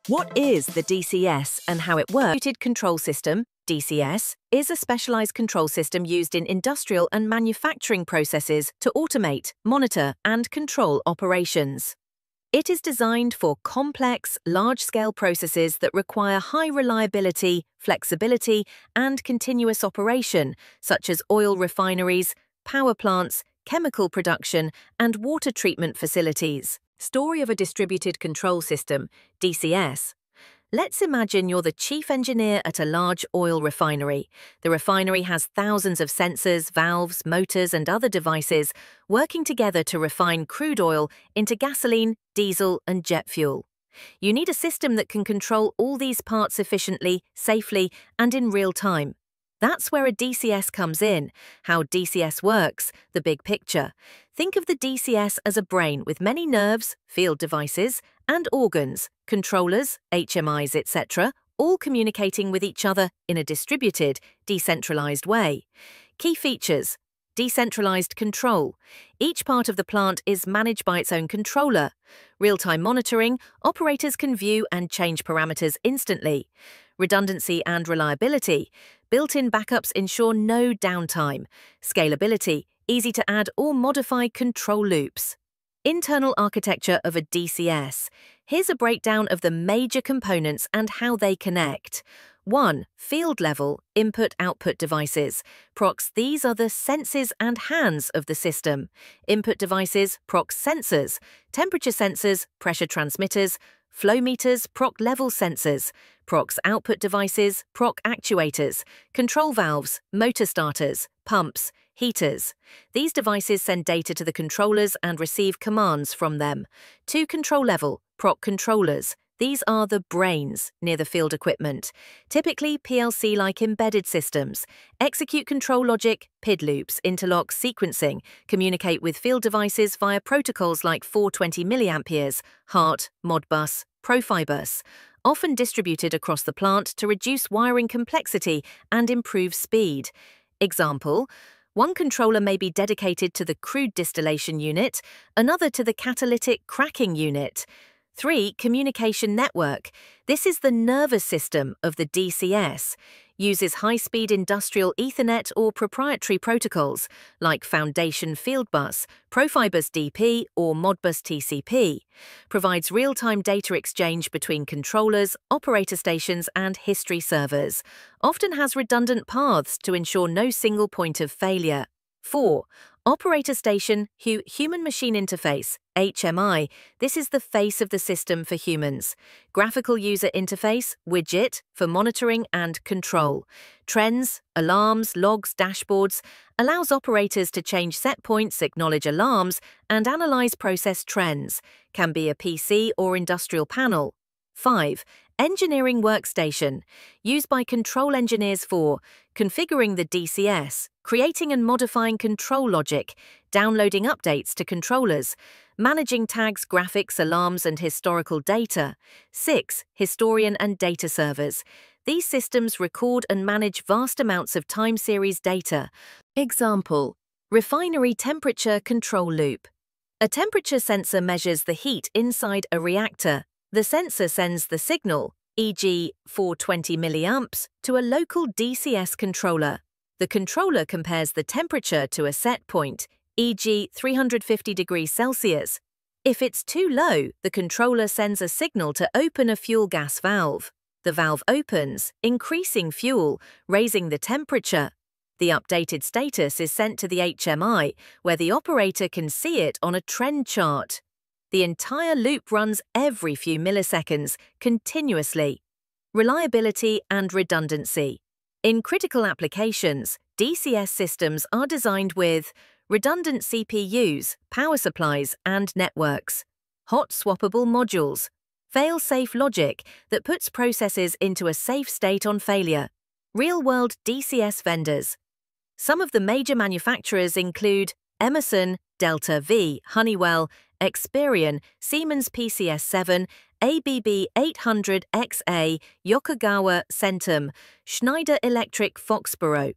What is the DCS and how it works? Distributed Control System, DCS, is a specialized control system used in industrial and manufacturing processes to automate, monitor, and control operations. It is designed for complex, large-scale processes that require high reliability, flexibility, and continuous operation, such as oil refineries, power plants, chemical production, and water treatment facilities. Story of a Distributed Control System, DCS. Let's imagine you're the chief engineer at a large oil refinery. The refinery has thousands of sensors, valves, motors, and other devices working together to refine crude oil into gasoline, diesel, and jet fuel. You need a system that can control all these parts efficiently, safely, and in real time. That's where a DCS comes in. How DCS works, the big picture. Think of the DCS as a brain with many nerves, field devices, and organs, controllers, HMIs, etc., all communicating with each other in a distributed, decentralized way. Key features: decentralized control. Each part of the plant is managed by its own controller. Real-time monitoring. Operators can view and change parameters instantly. Redundancy and reliability. Built-in backups ensure no downtime. Scalability. Easy to add or modify control loops. Internal architecture of a DCS. Here's a breakdown of the major components and how they connect. 1. Field-level input-output devices. Prox. These are the senses and hands of the system. Input devices, prox sensors. Temperature sensors, pressure transmitters. Flow meters, proc level sensors. Prox output devices, proc actuators. Control valves, motor starters, pumps, heaters. These devices send data to the controllers and receive commands from them. 2. Control level, proc controllers. These are the brains near the field equipment, typically PLC-like embedded systems. Execute control logic, PID loops, interlock sequencing, communicate with field devices via protocols like 420 mA, HART, Modbus, Profibus, often distributed across the plant to reduce wiring complexity and improve speed. Example: one controller may be dedicated to the crude distillation unit, another to the catalytic cracking unit. 3. Communication network. This is the nervous system of the DCS. Uses high-speed industrial Ethernet or proprietary protocols like Foundation Fieldbus, Profibus DP, or Modbus TCP. Provides real-time data exchange between controllers, operator stations, and history servers. Often has redundant paths to ensure no single point of failure. 4. Operator Station Human-Machine Interface, HMI. This is the face of the system for humans. Graphical User Interface, widget, for monitoring and control. Trends, alarms, logs, dashboards. Allows operators to change set points, acknowledge alarms, and analyze process trends. Can be a PC or industrial panel. 5. Engineering Workstation. Used by control engineers for configuring the DCS, creating and modifying control logic, downloading updates to controllers, managing tags, graphics, alarms, and historical data. 6. Historian and data servers. These systems record and manage vast amounts of time series data. Example: refinery temperature control loop. A temperature sensor measures the heat inside a reactor. The sensor sends the signal, e.g. 420 mA, to a local DCS controller. The controller compares the temperature to a set point, e.g. 350 degrees Celsius. If it's too low, the controller sends a signal to open a fuel gas valve. The valve opens, increasing fuel, raising the temperature. The updated status is sent to the HMI, where the operator can see it on a trend chart. The entire loop runs every few milliseconds, continuously. Reliability and redundancy. In critical applications, DCS systems are designed with redundant CPUs, power supplies, and networks. Hot swappable modules. Fail-safe logic that puts processes into a safe state on failure. Real-world DCS vendors. Some of the major manufacturers include Emerson, Delta V, Honeywell, Experian, Siemens PCS7, ABB 800XA, Yokogawa, Centum, Schneider Electric, Foxborough.